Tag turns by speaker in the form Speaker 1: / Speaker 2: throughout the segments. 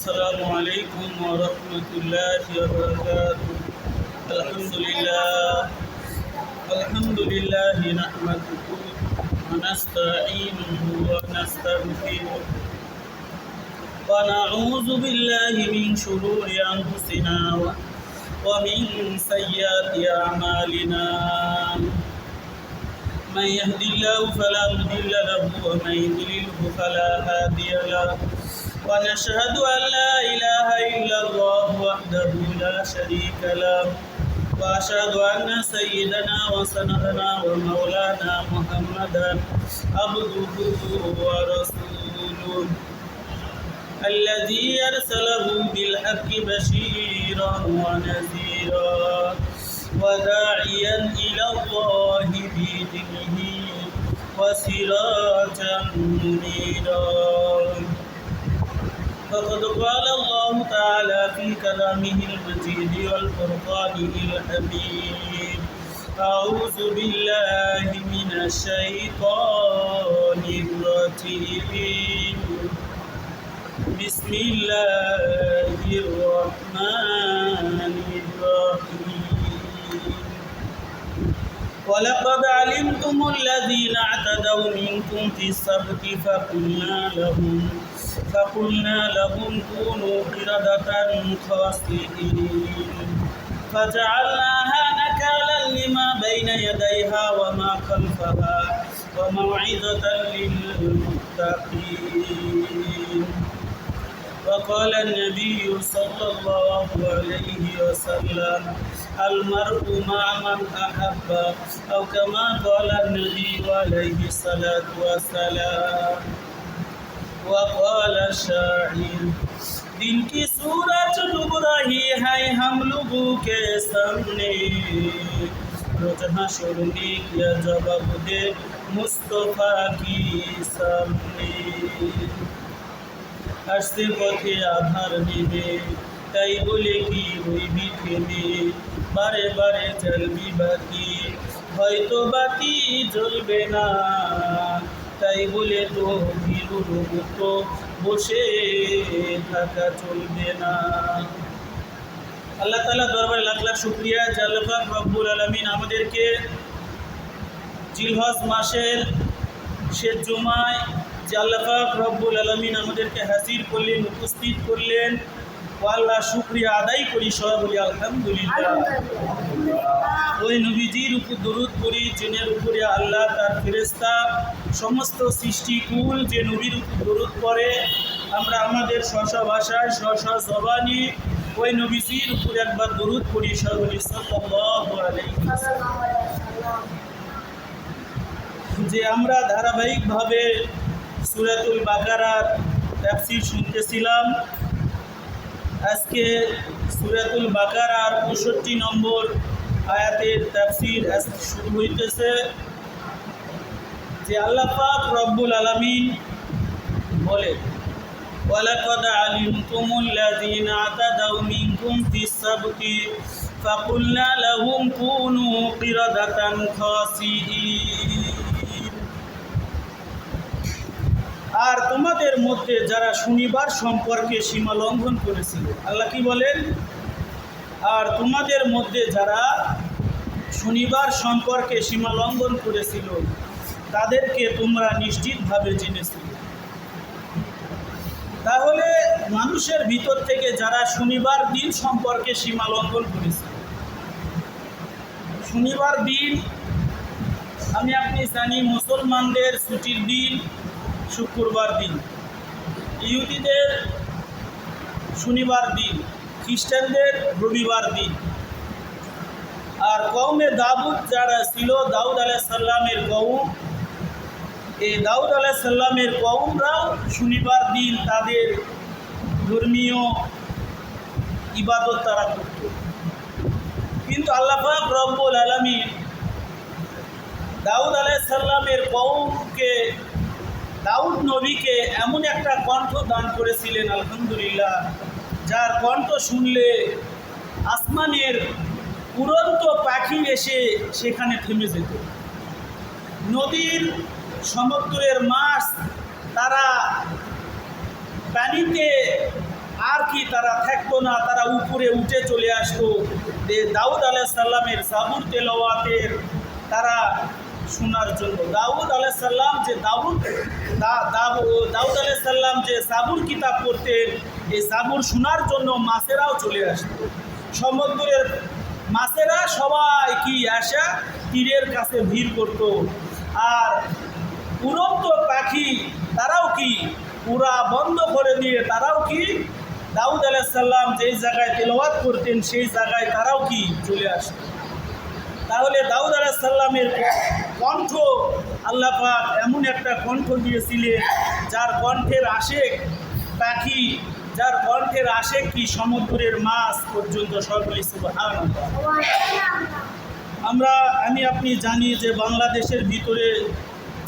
Speaker 1: السلام عليكم ورحمة الله وبركاته. الحمد لله نحمده ونستعينه ونستغفره ونعوذ بالله من شرور أنفسنا ومن سيئات أعمالنا. من يهد الله فلا مضل له ومن يضلله فلا هادي له ونشهد أن لا إله إلا الله وحده لا شريك له وأشهد أن سيدنا وسندنا ومولانا محمدا عبده ورسوله الذي أرسله بالحق بشيرا ونذيرا وداعيا إلى الله بإذنه وسراجا منيرا. فقد قال الله تعالى في كلامه المجيد والفرقان الحميد: أعوذ بالله من الشيطان الرجيم. بسم الله الرحمن الرحيم. ولقد علمتم الذين اعتدوا منكم في السبت فقلنا لهم كونوا قردة خاسئين فجعلناها نكالا لما بين يديها وما خلفها وموعظة للمتقين. وقال النبي صلى الله عليه وسلم: المرء مع من أحب، أو كما قال النبي عليه الصلاة والسلام. وقال الشاعر: दिन की सूरज डूब रही है हम लोगों के सामने, रोज हशर ने किया जवाब दे मुस्तफा की सामने। আসতে পথে আধার নেবে, তাই বলে কি হইবি থেমে, বারে বারে চলবি বাতি, হয়তো বাতি জ্বলবে না, তাই বলে তো ভীরুর মতো বসে থাকা চলবে না। আল্লাহ তাআলা দরবারে লাখ লাখ শুকরিয়া যে আল্লাহ পাক রব্বুল আলামিন আমাদেরকে জিলহজ মাসের শেষ জুমায় যে আল্লাহ পাক রব্বুল আলামিন আমাদেরকে হাজির করলেন, উপস্থিত করলেন। ও আল্লাহ শুকরিয়া আদায় করি, সবাই বলি আলহামদুলিল্লাহ। ওই নবীজির উপর দরুদ পড়ি যিনের উপরে আল্লাহ তার ফেরেশতা সমস্ত সৃষ্টিকুল যে নবীর উপর দরুদ পড়ে, আমরা আমাদের স্ব ভাষায় স্ব জবানি ওই নবীজির উপর একবার দরুদ পড়ি, সবাই বলি সাল্লাল্লাহু আলাইহি ওয়াসাল্লাম। যে আমরা ধারাবাহিকভাবে সূরাতুল বাকারার তাফসীর শুনতেছিলাম। আজকে সূরাতুল বাকারার ৬৫ নম্বর আয়াতের তাফসীর শুরু হইতেছে। যে আল্লাহ পাক রব্বুল আলামিন বলে: ওয়ালাকাদ আলিমতুমুল্লাযীনা আতাদাউ মিনকুম ফিস-সাবতি ফাকুলনা লাহুম কুনু কিরাদাতান খাসিঈন। আর তোমাদের মধ্যে যারা শনিবার সম্পর্কে সীমা লঙ্ঘন করেছিল, আল্লাহ কি বলেন? আর তোমাদের মধ্যে যারা শনিবার সম্পর্কে সীমা লঙ্ঘন করেছিল তাদেরকে তোমরা নিশ্চিতভাবে জেনেছিলে। তাহলে মানুষের ভিতর থেকে যারা শনিবার দিন সম্পর্কে সীমা লঙ্ঘন করেছিল, শনিবার দিন আমি আপনি জানি মুসলমানদের ছুটির দিন শুক্রবার দিন, ইহুদিদের শনিবার দিন, খ্রিস্টানদের রবিবার দিন। আর কওমে দাউদ যারা ছিল, দাউদ আলাইহিস সালামের কওম, এই দাউদ আলাইহিস সালামের কওমরাও শনিবার দিন তাদের ধর্মীয় ইবাদত তারা করত। কিন্তু আল্লাহ পাক রব্বুল আলামিন দাউদ আলাইহিস সালামের কওমকে, দাউদ নবীকে এমন একটা কণ্ঠ দান করেছিলেন, আলহামদুলিল্লাহ, যার কণ্ঠ শুনলে আসমানের উড়ন্ত পাখি এসে সেখানে থেমে যেত। নদীর সমুদ্রের মাছ তারা পানিতে আর থাকতো না, তারা উপরে উঠে চলে আসতো যে দাউদ আলাইহিস সালামের জাবুর তেলাওয়াতের তারা শোনার জন্য। দাউদ আলাইহিস সালাম যে দাউদ আলাইহিস সালাম যে জাবুর কিতাব পড়তেন, এই জাবুর শোনার জন্য মাছেরাও চলে আসতো। সমুদ্রের মাছেরা সবাই কি আসা তীরের কাছে ভিড় করত। আর উড়ন্ত পাখি তারাও কি উড়া বন্ধ করে দিয়ে তারাও কি দাউদ আলাইহিস সালাম যেই জায়গায় তেলাওয়াত করতেন সেই জায়গায় তারাও কি চলে আসত। তাহলে দাউদ আলাইহিস সালামের কণ্ঠ আল্লাহ পাক এমন একটা কণ্ঠ দিয়েছিলেন যার কণ্ঠের আশেক পাখি, যার কণ্ঠের আশেক কি সমুদ্রের মাছ পর্যন্ত সকলে সুবহানাল্লাহ। আমি আপনি জানি যে বাংলাদেশের ভিতরে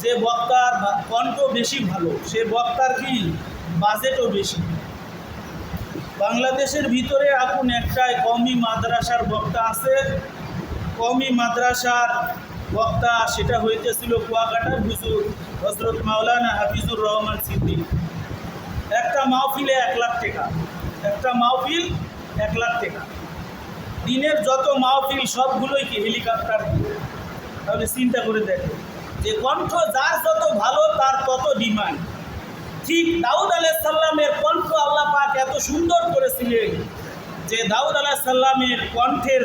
Speaker 1: যে বক্তার কণ্ঠ বেশি ভালো সে বক্তার কি বাজেটও বেশি। বাংলাদেশের ভিতরে এখন একটাই কওমি মাদ্রাসার বক্তা আছে, কওমি মাদ্রাসার বক্তা সেটা হইতেছিল কুয়াকাটার হুজুর হযরত মাওলানা হাফিজুর রহমান সিদ্দিক। একটা মাহফিলে 1 লাখ টাকা, একটা মাহফিল 1 লাখ টাকা। দিনের যত মাহফিল সবগুলোই কি হেলিকপ্টার দিয়ে। তাহলে চিন্তা করে দেখো যে কণ্ঠ যার যত ভালো তার তত ডিমান্ড। ঠিক দাউদ আলাইহিস সালামের কণ্ঠ আল্লাহ পাক এত সুন্দর করেছিলেন যে দাউদ আলাইহিস সালামের কণ্ঠের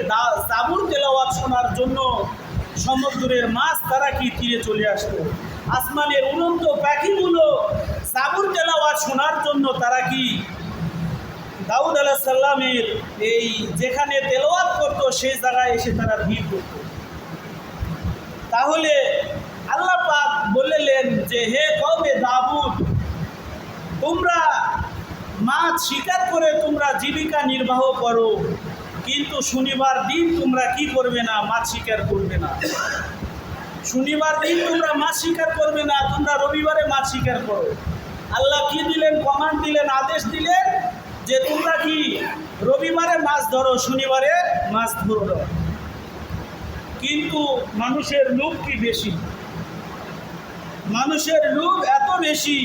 Speaker 1: জাবুর তেলাওয়াত শোনার জন্য সমুদ্রের মাছ তারা কি তীরে চলে আসতো। আসমানের উড়ন্ত পাখিগুলো জাবুর তেলাওয়াত শোনার জন্য তারা কি দাউদ আলাইহিস সালামের এই যেখানে তেলাওয়াত করতো সেই জায়গায় এসে তারা ভিড় করত। তাহলে আল্লাহ পাক বললেন যে হে কওমে দাউদ, তোমরা মাছ শিকার করে তোমরা জীবিকা নির্বাহ করো, কিন্তু শনিবার দিন তোমরা কি করবে না, মাছ শিকার করবে না। শনিবার দিন তোমরা মাছ শিকার করবে না, তোমরা রবিবারে মাছ শিকার করো। আল্লাহ কি দিলেন, কমান্ড দিলেন, আদেশ দিলেন যে তোমরা কি রবিবারে মাছ ধরো, শনিবারে মাছ ধরো। কিন্তু মানুষের লোভ কি বেশি, মানুষের লোভ এত বেশি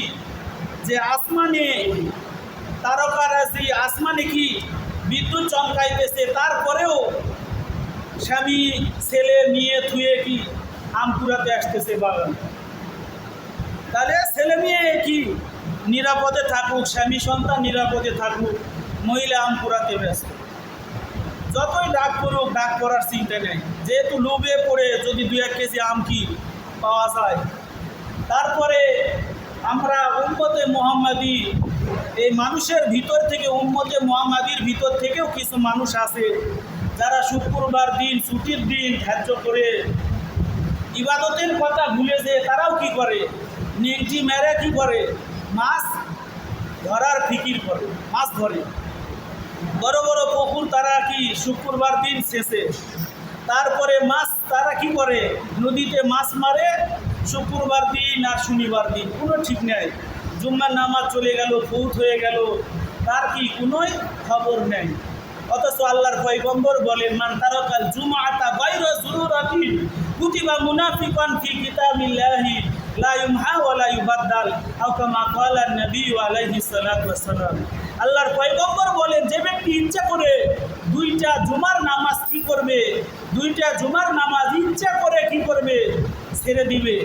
Speaker 1: যে আসমানে তারকারাজি, আসমানে কি বিদ্যুৎ চমকাইতেছে, তারপরেও স্বামী ছেলে নিয়ে থুয়ে কি আম কুড়াতে আসতেছে বাগান। তাহলে ছেলে মেয়ে কি নিরাপদে থাকুক, স্বামী সন্তান নিরাপদে থাকুক, মহিলা আম কুড়াতে ব্যস্ত। যতই ডাক করুক, ডাক করার চিন্তা নেই, যেহেতু লোভে পড়ে যদি 2-1 কেজি আম কি পাওয়া যায়। তারপরে আমরা উম্মতে মুহাম্মাদি, এই মানুষের ভিতর থেকে উম্মতে মুহাম্মাদির ভিতর থেকেও কিছু মানুষ আছে যারা শুক্রবার দিন ছুটির দিন ধার্য করে ইবাদতের কথা ভুলে যেয়ে তারাও কি করে, নেংটি মেরে কি করে, মাছ ধরার ফিকির করে, মাছ ধরে। বড় বড় পুকুর তারা কি শুক্রবার দিন শেষে, তারপরে মাছ তারা কি করে, নদীতে মাছ মারে শুক্রবার দিন আর শনিবার দিন, কোনো ঠিক নেই। জুম্মার নামাজ চলে গেল, ফৌত হয়ে গেল, তার কি কোনোই খবর নেই। অথচ আল্লাহর পয়গম্বর বলেন, মান তারাকাল জুমআতা গায়রা যুরুরাতিন কুতিবা মুনাফিকান ফি কিতাবিল্লাহি লা ইউমহা ওয়া লা ইউবাদদাল, আও কামা ক্বালা নবী আলাইহিস সালাতু ওয়াস সালাম। আল্লাহর পয়গম্বর বলেন, যে ব্যক্তি ইচ্ছা করে 2টা জুমার নামাজ কি করবে, 2টা জুমার নামাজ ইচ্ছা করে কি করবে, ছেড়ে দিবে,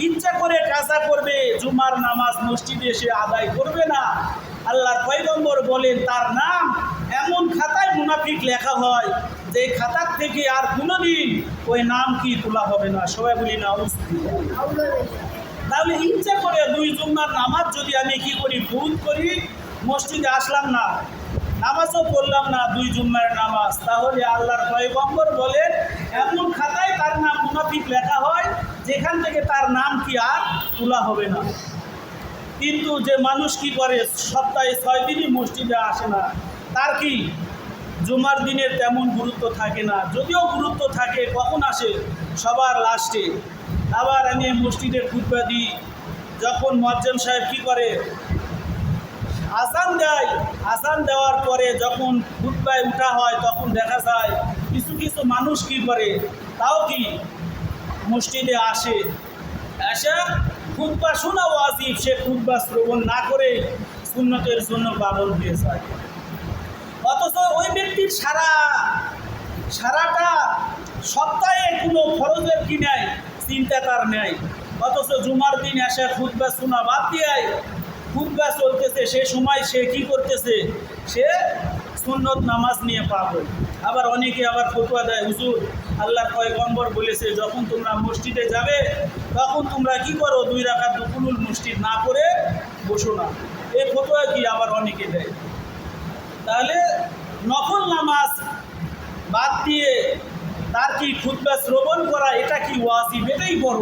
Speaker 1: ইচ্ছা করে কাজা করবে, জুমার নামাজ মসজিদে এসে আদায় করবে না, আল্লাহর পয়গম্বর বলেন তার নাম এমন খাতায় মুনাফিক লেখা হয় যে খাতার থেকে আর কোনোদিন ওই নাম কি তোলা হবে না। সবাই বলি না আউযুবিল্লাহ। তাহলে ইচ্ছা করে 2 জুমার নামাজ যদি আমি কি করি, ভুল করি, মসজিদে আসলাম না, নামাজও পড়লাম না 2 জুম্মার নামাজ, তাহলে আল্লাহর পয়গম্বর বলেন এমন খাতায় তার নাম মুনাফিক লেখা হয় যেখান থেকে তার নাম কি আর তোলা হবে না। কিন্তু যে মানুষ কি করে, সপ্তাহে 6 দিনই মসজিদে আসে না, তার কি জুমার দিনের তেমন গুরুত্ব থাকে না। যদিও গুরুত্ব থাকে, কখন আসে, সবার লাস্টে। আবার আমি মসজিদে খুতবা দিই, যখন মুয়াজ্জিন সাহেব কি করে, আজান দেয়, আজান দেওয়ার পরে যখন খুতবায় উঠা হয় তখন দেখা যায় কিছু কিছু মানুষ কি করে, তাও কি মসজিদে আসে, এসে খুতবা শোনা ওয়াজিব, সে খুতবা শ্রবণ না করে সুন্নতের জন্য পাগল হয়ে যায়। অথচ ওই ব্যক্তির সারাটা সপ্তাহে কোনো ফরজের কি নেয়, চিন্তা তার নেয়। অথচ জুমার দিন এসে খুতবা শোনা বাদ দিয়ে খুতবা চলতেছে, সে সময় সে কি করতেছে, সে সুন্নত নামাজ নিয়ে পাগল। আবার অনেকে আবার ফতোয়া দেয়, হুজুর আল্লাহর পয়গম্বর বলেছে যখন তোমরা মসজিদে যাবে তখন তোমরা কি করো, 2 রাকাত দুকুনুল মসজিদ না করে বসো না। এই ফতোয়া কি আবার অনেকে দেয়। তাহলে নফল নামাজ বাদ দিয়ে তার কি খুতবা শ্রবণ করা, এটা কি ওয়াজিব, এটাই বড়।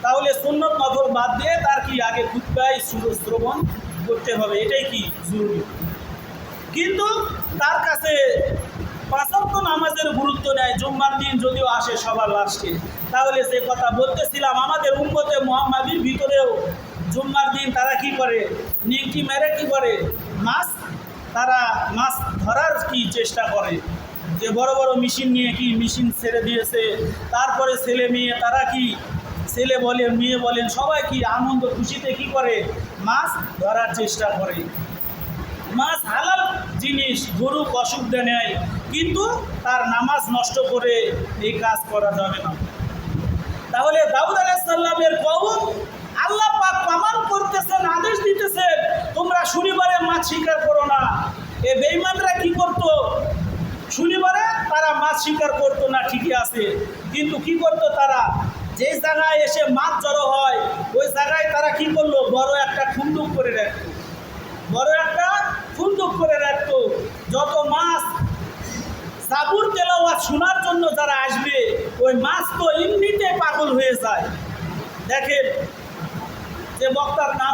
Speaker 1: তাহলে সুন্নত নফল বাদ দিয়ে তার কি আগে খুতবায় শ্রবণ করতে হবে, এটাই কি জরুরি। কিন্তু তার কাছে 5 ওয়াক্ত নামাজের গুরুত্ব নেয়, জুম্মার দিন যদিও আসে সবার লাস্টে। তাহলে যে কথা বলতেছিলাম, আমাদের উম্মতে মুহাম্মাদির ভিতরেও জুম্মার দিন তারা কি করে, নিংটি মেরে কি করে, তারা মাছ ধরার কি চেষ্টা করে। যে বড় বড় মেশিন নিয়ে কি মেশিন ছেড়ে দিয়েছে, তারপরে ছেলে মেয়ে তারা কি, ছেলে বলেন মেয়ে বলেন সবাই কি আনন্দ খুশিতে কি করে, মাছ ধরার চেষ্টা করে। মাছ হালাল জিনিস, গরু অসুবিধা নেয়, কিন্তু তার নামাজ নষ্ট করে এই কাজ করা যাবে না। তাহলে দাউদ আলাইহিস সালামের কওম আল্লাহ পাক প্রমাণ করতেছেন, আদেশ দিতেছেন তোমরা শনিবারে মাছ শিকার করো না। এ বেঈমানরা কি করতো, শনিবারে তারা মাছ শিকার করতো না, ঠিকই আছে, কিন্তু কি করতো তারা, যে জায়গায় এসে মাছ জড়ো হয় ওই জায়গায় তারা কি করলো, বড় একটা খুন্দুক করে রাখতো, বড় একটা খুন্দুক করে রাখতো। যত মাছ জাবুর তেলাওয়াত শোনার জন্য যারা আসবে, ওই মাছ তো এমনিতে পাগল হয়ে যায়। দেখেন যে বক্তার নাম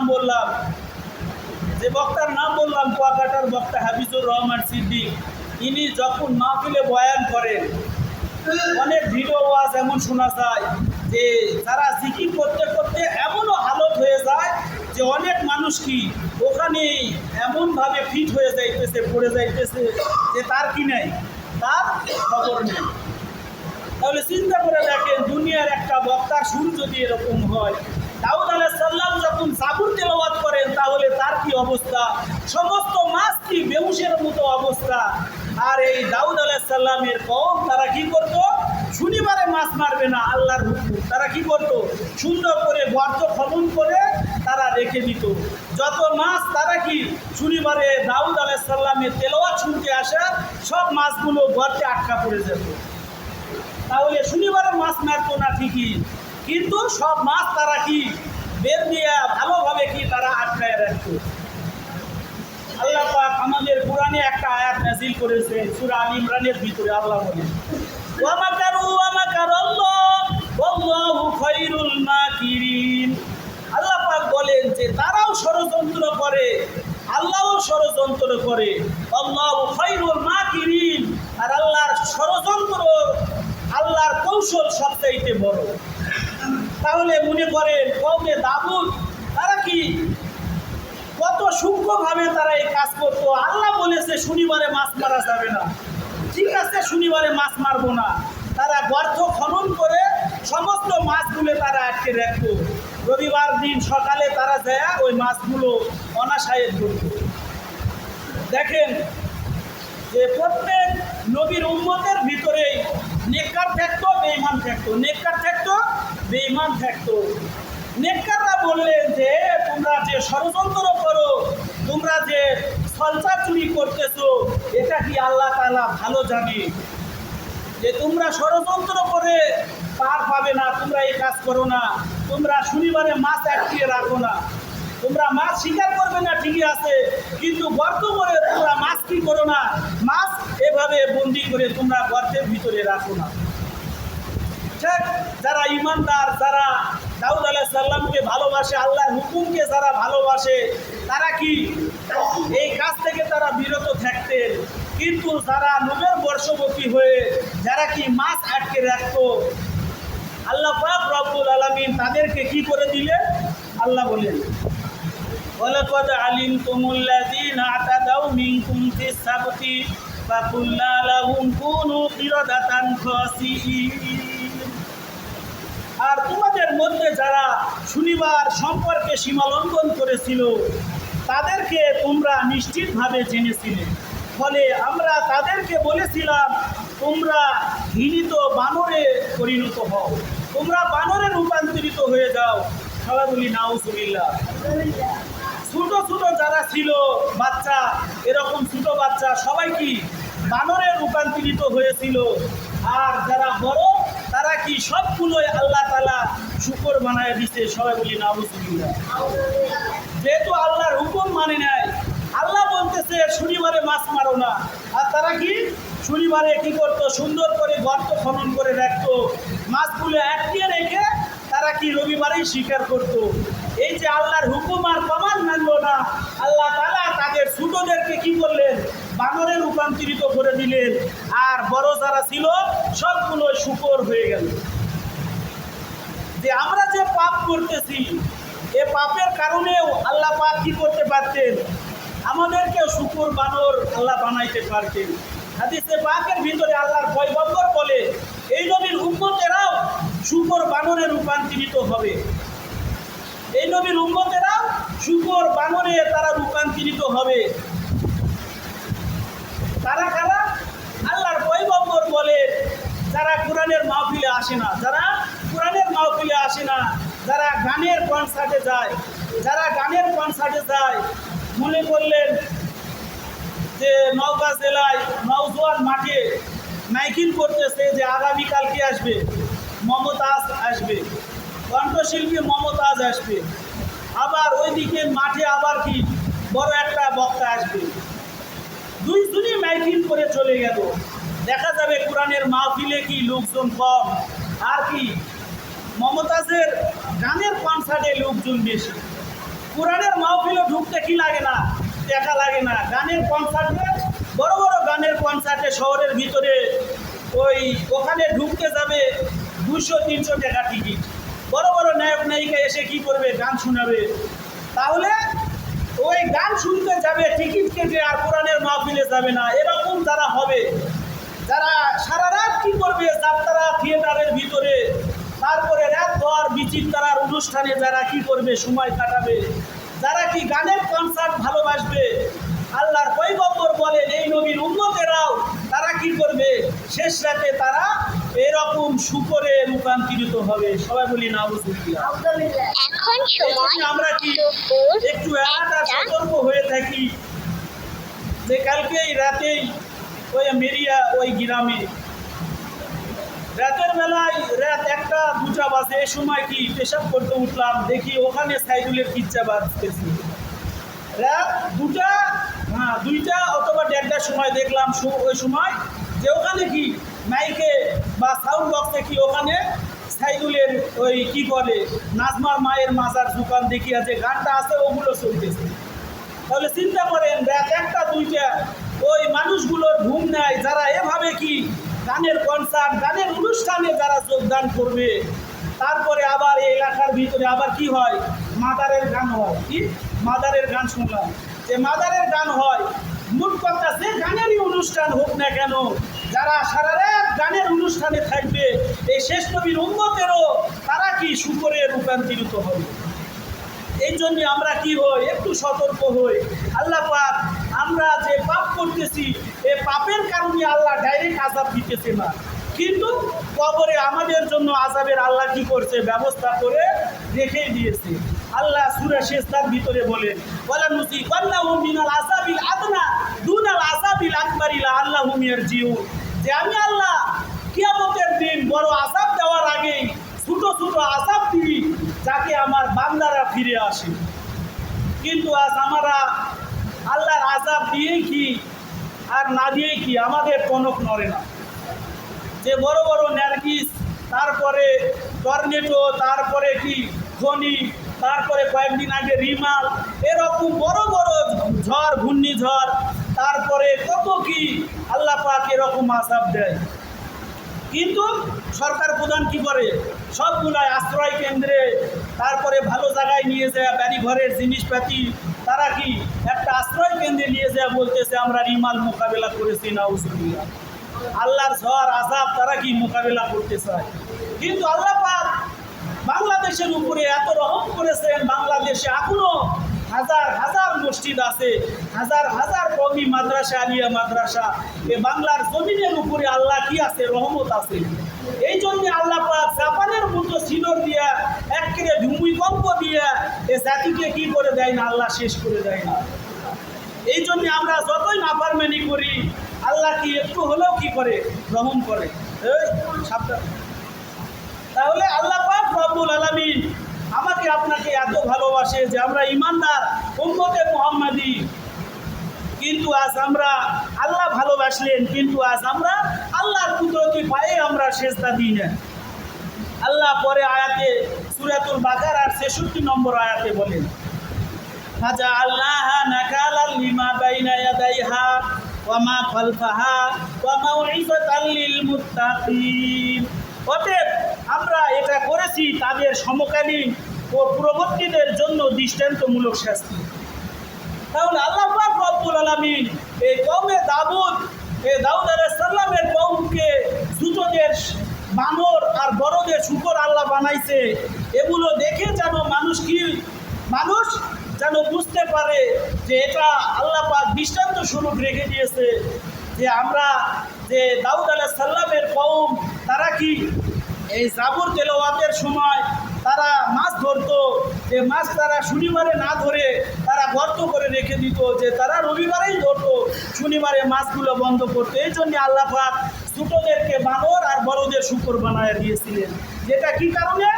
Speaker 1: বললাম কুয়াকাটার বক্তা হাফিজুর রহমান সিদ্দিক, ইনি যখন মাহফিলে বয়ান করেন, অনেক ভিডিও ওয়াজ এমন শোনা যায় যে তারা জিকির করতে করতে এমনও হালত হয়ে যায় যে অনেক মানুষ কি ওখানে এমনভাবে ফিট হয়ে যাইতেছে, পড়ে যাইতেছে যে তার কি নেই, তার খবর নেই। তাহলে চিন্তা করে দেখেন, দুনিয়ার একটা বক্তার সুর যদি এরকম হয়, দাউদ আলাইহিস সালাম যখন জাবুর তেলাওয়াত করেন তাহলে তার কি অবস্থা, সমস্ত মাছ কি বেহুশের মতো অবস্থা। আর এই দাউদ আলাইহিস সালামের কওম তারা কি করত, শনিবারে মাছ মারবে না, আল্লাহর হুকুম, তারা কি করত, সুন্দর করে গর্ত খনন করে তারা রেখে দিত। যত মাছ তারা কি শনিবারে দাউদ আলাইহিস সালামের তেলাওয়াত শুনতে আসা, সব মাছগুলো গর্তে আটকা পড়ে যেত। তাহলে শনিবারে মাছ মারতো না ঠিকই, কিন্তু সব মাছ তারা কি বের দিয়ে ভালোভাবে কি তারা আটকায় রাখতো। আল্লাহ পাক আমাদের কোরআনে একটা আয়াত নাযিল করেছে সূরা আল ইমরানের ভিতরে। আল্লাহ বলেন, ওয়া মাকারু ওয়া মাকারাল্লাহ ওয়াল্লাহু খায়রুল মাকিরিন। আল্লাহ পাক বলেন যে তারাও ষড়যন্ত্র করে, আল্লাহও ষড়যন্ত্র করে, আল্লাহু খায়রুল মাকিরিন। আর আল্লাহর ষড়যন্ত্র, আল্লাহর কৌশল সবচাইতে বড়। তাহলে মনে করেন কওমে দাউদ তারা কি কত সূক্ষ্মভাবে তারা এই কাজ করতো। আল্লাহ বলেছে শনিবারে মাছ মারা যাবে না, ঠিক আছে শনিবারে মাছ মারবো না, তারা গর্ত খনন করে সমস্ত মাছগুলো তারা আটকে রাখতো। রবিবার দিন সকালে তারা যায় ওই মাছগুলো অনাশায়েত করত। দেখেন যে প্রত্যেক নবীর উম্মতের ভিতরেই নেককার থাকতো, বেঈমান থাকতো, নেককার থাকতো, বেঈমান থাকতো। নেককাররা বললেন যে তোমরা যে ষড়যন্ত্র করো, তোমরা যে সলসা চুরি করতেছো, এটা কি আল্লাহ তাআলা ভালো জানে যে তোমরা ষড়যন্ত্র করে পার পাবে না, তোমরা এই কাজ করো না, তোমরা শনিবারে মাছ আটকিয়ে রাখো না, তোমরা মাছ শিকার করবে না ঠিকই আছে, কিন্তু গর্ত করে তোমরা মাছ কি করো না, মাছ এভাবে বন্দি করে তোমরা গর্তের ভিতরে রাখো না। ঠিক যারা ইমানদার, যারা দাউদ আলাইহিস সালামকে ভালোবাসে, আল্লাহর হুকুমকে যারা ভালোবাসে, তারা কি এই কাজ থেকে তারা বিরত থাকতেন। কিন্তু যারা নূহের বর্ষবর্তী হয়ে যারা কি মাছ আটকে রাখতো, আল্লাহ পাক রব্বুল আলামিন তাদেরকে কি করে দিলেন, আল্লাহ বলেন, ওয়ালাকাদ আলিমতুমুল্লাযীনা আতাদাউ মিনকুম ফিস সাবতি ফাকুল্না লাহুম কুনু কিরাদাতান খাসিঈন। আর তোমাদের মধ্যে যারা শনিবার সম্পর্কে সীমালঙ্ঘন করেছিল তাদেরকে তোমরা নিশ্চিতভাবে জেনেছিলে। ফলে আমরা তাদেরকে বলেছিলাম তোমরা ঘৃণিত বানরে পরিণত হও, তোমরা বানরে রূপান্তরিত হয়ে যাও। সবাই বলি নাউজুবিল্লাহ। ছোট ছোট যারা ছিল বাচ্চা, এরকম ছোট বাচ্চা সবাই কি বানরে রূপান্তরিত হয়েছিল। আর যারা বড় তারা কি সবগুলোই আল্লাহ তাআলা শুকর বানায় দিতে। সবাই বলি নাউজুবিল্লাহ। যেহেতু আল্লাহর হুকুম মানে নেয়, আল্লাহ বলতেছে শনিবারে মাছ মারো না, আর তারা কি শনিবারে কি করতো, সুন্দর করে গর্ত খনন করে রাখতো, মাছগুলো আটকে রেখে তারা কি রবিবারেই শিকার করত। এই যে আল্লাহর হুকুম আর প্রমাণ মানলো না, আল্লাহ তাআলা তাদের ছোটদেরকে কি করলেন, বানরে রূপান্তরিত করে দিলেন, আর বড় যারা ছিল সবগুলো শুকর হয়ে গেল। যে আমরা যে পাপ করতেছি, এ পাপের কারণেও আল্লাহ পাক কি করতে পারতেন, আমাদেরকেও শুকর বানর আল্লাহ বানাইতে পারতেন। হাদিসে পাকের ভিতরে আল্লাহর পয়গম্বর বলে এই নবীর উম্মতেরাও শুকর বানরে রূপান্তরিত হবে, এই নবীর উম্মতেরাও শুকর বানরে তারা রূপান্তরিত হবে। তারা কারা? আল্লাহর পয়গম্বর বলে যারা কোরআনের মাহফিলে আসে না, যারা কোরআনের মাহফিলে আসে না, যারা গানের কনসার্টে যায়, যারা গানের কনসার্টে যায়, মনে করলেন যে নওগাঁ জেলায় নওজোয়ান মাঠে মাইকিং করতেছে যে আগামীকালকে আসবে মমতাজ, আসবে কণ্ঠশিল্পী মমতাজ আসবে, আবার ওইদিকে মাঠে আবার কি বড় একটা বক্তা আসবে, দুইজনই মাইকিং করে চলে গেল। দেখা যাবে কোরআনের মাহফিলে কি লোকজন কম, আর কি মমতাজের গানের কনসার্টে লোকজন বেশি। কোরআনের মাহফিলে ঢুকতে কি লাগে না, টাকা লাগে না। গানের কনসার্টে, বড় বড় গানের কনসার্টে শহরের ভিতরে ওখানে ঢুকতে যাবে 200-300 টাকা টিকিট। বড় বড় নায়ক নায়িকা এসে কি করবে, গান শোনাবে। তাহলে ওই গান শুনতে যাবে টিকিট কেটে, আর কোরআনের মাহফিলে যাবে না। এরকম যারা হবে, যারা সারা রাত কি করবে যাত্রা থিয়েটারের ভিতরে, তারপরে রাত ভর বিচিত্রার অনুষ্ঠানে যারা কি করবে সময় কাটাবে, যারা কি গানের কনসার্ট ভালোবাসবে, আল্লাহর পয়গম্বর বলেন এই নবীর উম্মতেরাও তারা কি করবে, শেষ রাতে তারা এরকম শুকরে রূপান্তরিত হবে। সবাই বলি নাউজুবিল্লাহ।
Speaker 2: এখন সময়
Speaker 1: আমরা কি একটু এলাকা সতর্ক হয়ে থাকি যে কালকেই রাতেই ওই মেরিয়া ওই গ্রামে রাতের বেলায় রাত 1টা-2টা বাজে, এ সময় কি পেশাব করতে উঠলাম, দেখি ওখানে সাইদুলের কিচ্ছা বাজতেছে। রাত 2টা অথবা 1:30টার সময় দেখলাম ওই সময় যে ওখানে কি মাইকে বা সাউন্ড বক্সে কি ওখানে সাইদুলের ওই কি বলে নাজমার মায়ের মাজার দোকান দেখি আছে, গানটা আছে, ওগুলো চলতেছে। তাহলে চিন্তা করেন রাত 1টা-2টা ওই মানুষগুলোর ঘুম নেয়, যারা এভাবে কি গানের কনসার্ট, গানের অনুষ্ঠানে যারা যোগদান করবে। তারপরে আবার এই এলাকার ভিতরে আবার কি হয়, মাদারের গান হয়। কি মাদারের গান শুনলাম যে মাদারের গান হয়। মোট কথা যে গানেরই অনুষ্ঠান হোক না কেন, যারা সারা রাত গানের অনুষ্ঠানে থাকবে, এই শেষ নবীর উম্মতেরও তারা কি শুকরে রূপান্তরিত হবে। এই জন্য আমরা কি হই, একটু সতর্ক হই। আল্লাহ পাক আমরা যে পাপ করতেছি, এই পাপের কারণে আল্লাহ ডাইরেক্ট আযাব দিতেছে না, কিন্তু কবরে আমাদের জন্য আযাবের আল্লাহ কি করছে, ব্যবস্থা করে রেখেই দিয়েছে। আল্লাহ সূরা সিজদার ভিতরে বলেন ওয়ালা নুযিকান্নাহুম মিনাল আযাবিল আদনা দুনাল আযাবিল আকবারি লাআল্লাহুম ইয়ারজিউন, যে আমি আল্লাহ কিয়ামতের দিন বড় আযাব দেওয়ার আগেই ছোট ছোট আযাব দিই যাতে আমার বান্দারা ফিরে আসে। কিন্তু আজ আমরা আল্লাহর আযাব দিয়েই কি আর না দিয়েই কি আমাদের টনক নড়ে না। যে বড় বড় নার্গিস, তারপরে টর্নেডো, তারপরে কি ফণি, তারপরে কয়েকদিন আগে রিমাল, এরকম বড় বড় ঝড়, ঘূর্ণিঝড়, তারপরে কত কি আল্লাহ পাক এরকম আযাব দেয়। কিন্তু সরকার প্রধান কি করে, সবগুলাই আশ্রয় কেন্দ্রে, তারপরে ভালো জায়গায় নিয়ে যায়, বাড়ি ঘরের জিনিসপাতি তারা কি একটা আশ্রয় কেন্দ্রে নিয়ে যায়, বলতেছে আমরা রিমাল মোকাবেলা করেছি। নাউজুবিল্লাহ। আল্লাহর ঝড় আযাব তারা কি মোকাবেলা করতে চায়। কিন্তু আল্লাহ পাক বাংলাদেশের উপরে এত রহম করেছেন, বাংলাদেশে এখনো হাজার হাজার মসজিদ আছে, হাজার হাজার কওমি মাদ্রাসা, আলিয়া মাদ্রাসা। এ বাংলার জমিনের উপরে আল্লাহ কি আছে? রহমত আছে। এই জন্য আল্লাহ পাক জাপানের মতো সিডর দিয়া একেবারে ভূমিকম্প দিয়া এ জাতিকে কি করে দেয় না? আল্লাহ শেষ করে দেয় না। এই জন্য আমরা যতই নাফরমানি করি, আল্লাহ কি একটু হলেও কি করে? রহম করে। এই সাবধান। তাহলে আল্লাহ পাক রব্বুল আলামিন আমাকে আপনাকে এত ভালোবাসে যে আমরা ইমানদার উম্মতে মুহাম্মাদি, কিন্তু আজ আমরা আল্লাহ ভালোবাসলেন, কিন্তু আজ আমরা আল্লাহর কুদরতি পায়ে আমরা সেজদা দিই না। আল্লাহ পরে আয়াতে সূরাতুল বাকারার 66 নম্বর আয়াতে বলেন, ফাজআলনাহা নাকালাল লিমা বাইনা ইয়াদাইহা ওয়া মা খালফাহা ওয়া মাউইযাতাল লিল মুত্তাকিন। অতএব আমরা এটা করেছি তাদের সমকালীন ও পূর্ববর্তীদের জন্য দৃষ্টান্তমূলক শাস্তি। তাহলে আল্লাহ পাক রব্বুল আলামিন এই কওমে দাউদ আলাইহিস সালামের কওমকে ছোটদের বানর আর বড়দের শূকর আল্লাহ বানাইছে। এগুলো দেখে যেন মানুষ যেন বুঝতে পারে যে এটা আল্লাহ পাক দৃষ্টান্ত স্বরূপ রেখে দিয়েছে যে আমরা যে দাউদ আলাইহিস সালামের কওম তারা কি এই জাবুর তেলাওয়াতের সময় তারা মাছ ধরতো, যে মাছ তারা শনিবারে না ধরে তারা গর্ত করে রেখে দিত, যে তারা রবিবারেই ধরতো, শনিবারে মাছগুলো বন্ধ করতো। এই জন্য আল্লাহ পাক ছোটদেরকে বানর আর বড়দের শূকর বানায় দিয়েছিলেন। যেটা কি কারণে?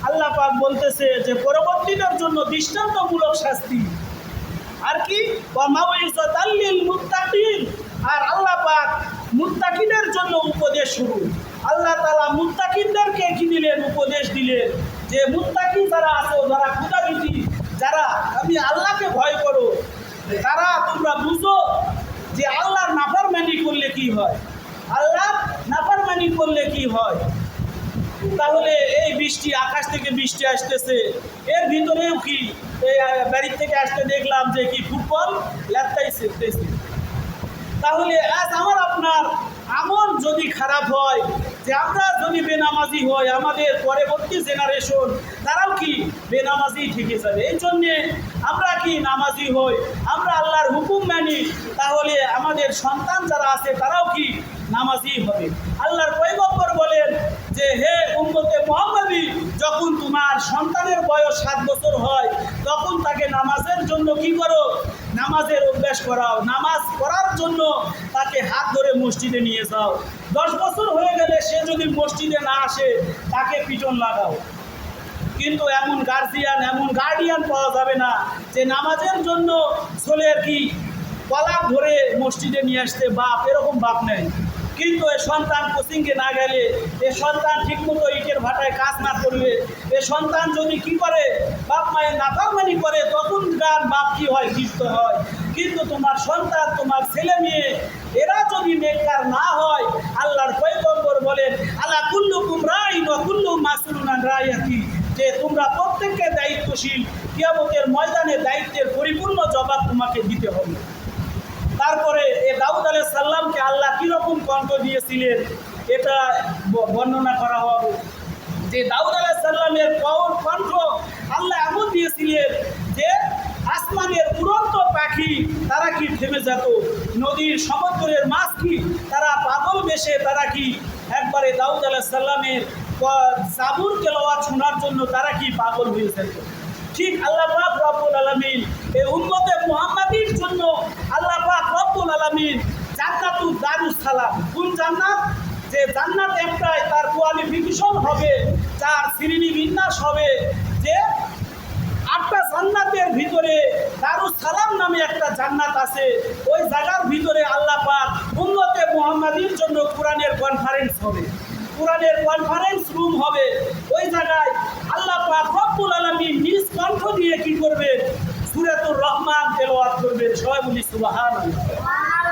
Speaker 1: আল্লাহ পাক বলতেছে যে পরবর্তীদের জন্য দৃষ্টান্তমূলক শাস্তি। আর কি? ওয়া মাউইযাতাল লিল মুত্তাকিন। আর আল্লাহ পাক মুত্তাকিনের জন্য উপদেশ শুরু। আল্লাহ তাআলা মুত্তাকিনদেরকে কি দিলেন? উপদেশ দিলেন যে মুত্তাকি যারা আছো, যারা খুদাভীতি, যারা আমি আল্লাহকে ভয় করো, তারা তোমরা বুঝো যে আল্লাহর নাফরমানি করলে কি হয়, আল্লাহ নাফরমানি করলে কি হয়। তাহলে এই বৃষ্টি, আকাশ থেকে বৃষ্টি আসতেছে, এর ভিতরেও কি এই বাড়ির থেকে আসতে দেখলাম যে কি ফুটবল লেপটাইছে। তাহলে আজ আমার আপনার আমল যদি খারাপ হয়, যে আমরা যদি বেনামাজি হই, আমাদের পরবর্তী জেনারেশন তারাও কি বেনামাজি থেকে যাবে। এই জন্যে আমরা কি নামাজি হই, আমরা আল্লাহর হুকুম মানি, তাহলে আমাদের সন্তান যারা আছে তারাও কি নামাজি হবে। আল্লাহর পয়গম্বর বলেন যে হে উম্মতে মুহাম্মাদি, যখন তোমার সন্তানের বয়স 7 বছর হয় তখন তাকে নামাজের জন্য কি করো? নামাজের অভ্যাস করাও। নামাজ পড়ার জন্য তাকে হাত ধরে মসজিদে নিয়ে যাও। 10 বছর হয়ে গেলে সে যদি মসজিদে না আসে তাকে পিটন লাগাও। কিন্তু এমন গার্ডিয়ান পাওয়া যাবে না যে নামাজের জন্য ছেলের কি কলার ধরে মসজিদে নিয়ে আসতে বাপ, এরকম বাপ নেই। কিন্তু এ সন্তান কোচিংয়ে না গেলে, এ সন্তান ঠিকমতো ইটের ভাটায় কাজ না করলে, এ সন্তান যদি কি করে? বাপ মায়ের নাফরমানি করে, তখন বাপ কি হয়? ক্ষিপ্ত হয়। কিন্তু তোমার সন্তান, তোমার ছেলে মেয়ে এরা যদি নেককার না হয়, আল্লাহর পয়গম্বর বলেন আলা কুল্লুকুম রাইন ওয়া কুল্লুকুম মাসউলুন আন রাইয়াতি, যে তোমরা প্রত্যেককে দায়িত্বশীল, কিয়ামতের ময়দানে দায়িত্বের পরিপূর্ণ জবাব তোমাকে দিতে হবে। তারপরে এ দাউদ আলাইহিস সালামকে আল্লাহ কীরকম কণ্ঠ দিয়েছিলেন এটা বর্ণনা করা হবে। যে দাউদ আলাইহিস সালামের কণ্ঠ আল্লাহ এমন দিয়েছিলেন যে আসমানের উড়ন্ত পাখি তারা কি থেমে যেত, নদীর সমুদ্রের মাছ কি তারা পাগল বেশে তারা কি একবারে দাউদ আলাইহিস সালামের জাবুর তেলাওয়াত শোনার জন্য তারা কি পাগল হয়ে যেত। ঠিক আল্লাহ পাক রব্বুল আলামিন এই উম্মতে মুহাম্মাদির জন্য আল্লাহ পাক রব্বুল আলামিন জান্নাতুল দারুস সালাম, কোন জান্নাত? যে জান্নাত একটাই, তার কোয়ালিফিকেশন হবে, তার শ্রেণী বিন্যাস হবে, যে 8টা জান্নাতের ভিতরে দারুস সালাম নামে একটা জান্নাত আছে। ওই জায়গার ভিতরে আল্লাহ পাক উম্মতে মুহাম্মাদির জন্য কোরআনের কনফারেন্স হবে, কোরআনের কনফারেন্স রুম হবে। ওই জায়গায় আল্লাহ পাক রব্বুল আলামিন নিজ কণ্ঠ দিয়ে কি করবেন? সূরাতুর রহমান তেলাওয়াত করবেন। সবাই বলি সুবহানাল্লাহ।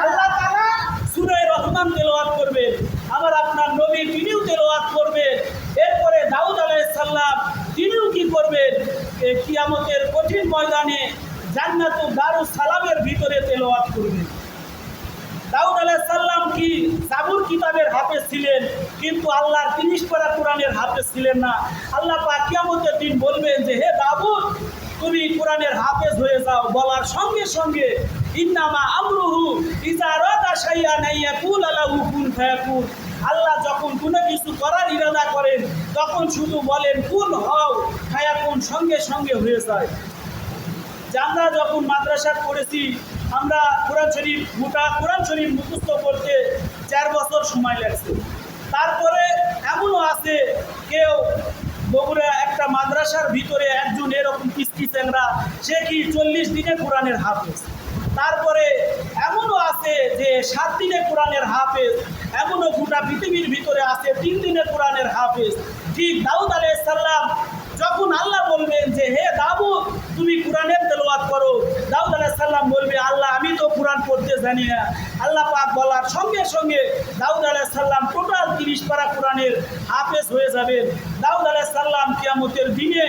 Speaker 1: আল্লাহ তাআলা সূরা রহমান তেলাওয়াত করবেন, আবার আপনার নবী তিনিও তেলাওয়াত করবেন। এরপরে দাউদ আলাইহিস সালাম তিনিও কি করবেন? কিয়ামতের কঠিন ময়দানে জান্নাতুল দারুস সালামের ভিতরে তেলাওয়াত করবেন। দাউদ আলাইহিস সালাম কি জাবুর কিতাবের হাফেজ ছিলেন, কিন্তু আল্লাহর 30 পারা কোরআনের হাফেজ ছিলেন না। আল্লাহ পাক কিয়ামতের দিন বলবেন যে হে দাউদ, তুমি কোরআনের হাফেজ হয়ে যাও, বলার সঙ্গে সঙ্গে ইন্নামা আমরুহু ইযা আরাদা শাইআন আইয়াকুলা লাহু কুন ফায়াকুন। আল্লাহ যখন কোনো কিছু করার ইরাদা করেন তখন শুধু বলেন কুন হও, ফায়াকুন সঙ্গে সঙ্গে হয়ে যায়। যে আমরা যখন মাদ্রাসা পড়েছি, আমরা কোরআন শরীফ গোটা কোরআন শরীফ মুখস্থ করতে 4 বছর সময় লাগছে। তারপরে এমনও আছে কেউ বগুড়া একটা মাদ্রাসার ভিতরে একজন এরকম কিস্তি চ্যাংরা, সে কি 40 দিনে কোরআনের হাফেজ। তারপরে এমনও আছে যে 7 দিনে কোরআনের হাফেজ, এমনও গোটা পৃথিবীর ভিতরে আছে 3 দিনে কোরআনের হাফেজ। ঠিক দাউদ আলাইহিস সালাম যখন আল্লাহ বলবেন যে হে দাউদ তুমি কোরআনের তেলাওয়াত করো, দাউদ আলাইহিস সালাম বলবে আল্লাহ আমি তো কোরআন পড়তে জানি না। আল্লাহ পাক বলার সঙ্গে সঙ্গে দাউদ আলাইহিস সালাম টোটাল 30 পারা কোরআনের হাফেজ হয়ে যাবেন। দাউদ আলাইহিস সালাম কিয়ামতের দিনে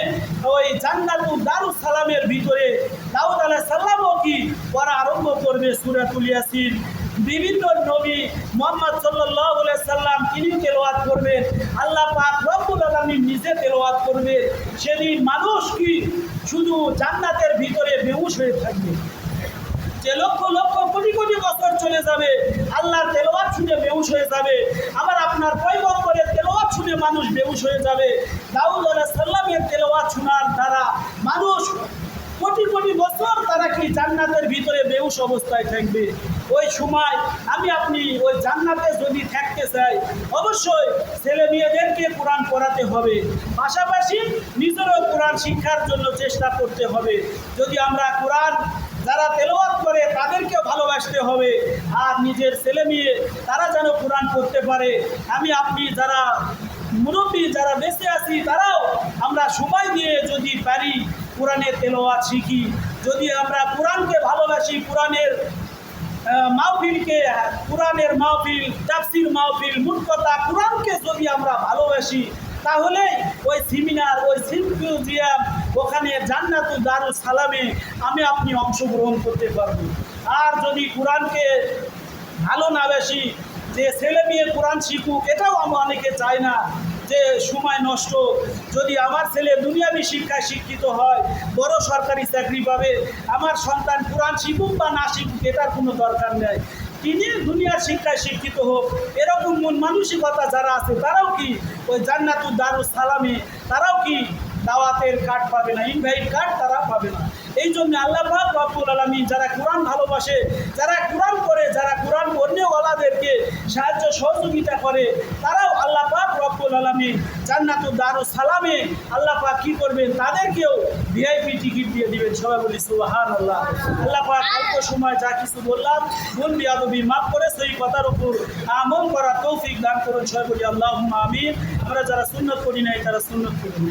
Speaker 1: ওই জান্নাতুল দারুস সালামের ভিতরে দাউদ আলাইহিস সালামও কি পড়া আরম্ভ করবে সূরাতুল ইয়াসিন। বিভিন্ন নবী মুহাম্মদ সাল্লাল্লাহু আলাইহি সাল্লাম তিনি তেলাওয়াত করবেন, আল্লাহ পাক রব্বুল আলামিন নিজে তেলাওয়াত করবে। সেদিন মানুষ কি শুধু জান্নাতের ভিতরে বেহুশ হয়ে থাকবে, যে লক্ষ লক্ষ কোটি কোটি বছর চলে যাবে আল্লাহর তেলাওয়াত শুনে বেহুশ হয়ে যাবে। আবার আপনার পয়গম্বরের তেলাওয়াত শুনে মানুষ বেহুশ হয়ে যাবে। দাউদ আলাইহিস সালামের তেলাওয়াত শোনার দ্বারা মানুষ কোটি কোটি বছর তারা কি জান্নাতের ভিতরে বেহুশ অবস্থায় থাকবে। ওই সময় আমি আপনি ওই জান্নাতে যদি থাকতে চাই অবশ্যই ছেলে মেয়েদেরকে কোরআন পড়াতে হবে, পাশাপাশি নিজেরও কোরআন শিক্ষার জন্য চেষ্টা করতে হবে। যদি আমরা কোরআন যারা তেলাওয়াত করে তাদেরকেও ভালোবাসতে হবে, আর নিজের ছেলে মেয়ে তারা যেন কোরআন পড়তে পারে। আমি আপনি যারা মুরব্বী যারা বেঁচে আছি তারাও আমরা সময় দিয়ে যদি পারি কোরআনের তেলাওয়াত শিখি, যদি আমরা কোরআনকে ভালোবাসি, কোরআনের মাহফিলকে, কোরআনের মাহফিল, তাফসীর মাহফিল, মোট কথা কোরআনকে যদি আমরা ভালোবাসি, তাহলে ওই সেমিনার, ওই সিম্পোজিয়াম, ওখানে জান্নাতুল দারুস সালামে আমি আপনি অংশগ্রহণ করতে পারবো। আর যদি কোরআনকে ভালো না বাসি, যে ছেলে মেয়ে কোরআন শিখুক এটাও আমরা অনেকে চাই না, যে সময় নষ্ট। যদি আমার ছেলে দুনিয়াবি শিক্ষায় শিক্ষিত হয়, বড় সরকারি চাকরি পাবে, আমার সন্তান কোরআন শিখুক বা না শিখুক এটার কোনো দরকার নেই, তিনি দুনিয়ার শিক্ষায় শিক্ষিত হোক, এরকম মন মানসিকতা যারা আছে তারাও কি ওই জান্নাতুল দারুস সালামে তারাও কি দাওয়াতের কার্ড পাবে না, ইনভাইট কার্ড তারা পাবে না। এই জন্য আল্লাহ পাক রব্বুল আলামিন যারা কোরআন ভালোবাসে, যারা কোরআন করে, যারা কোরআন অন্যওয়ালাদেরকে সাহায্য সহযোগিতা করে, তারাও আল্লাহ পাক রব্বুল আলামিন জান্নাতুল দারুস সালামে আল্লাহ পাক কী করবেন, তাদেরকেও ভিআইপি টিকিট দিয়ে দিবেন। সবাই বলি সুবহানাল্লাহ। আল্লাহ পাক অল্প সময় যা কিছু বললাম ভুল বিয়াদবি মাফ করে সেই কথার উপর আমল করার তৌফিক দান করুন। সবাই বলি আল্লাহুম্মা আমিন। আমরা যারা সুন্নত করি নাই তারা সুন্নত করুন।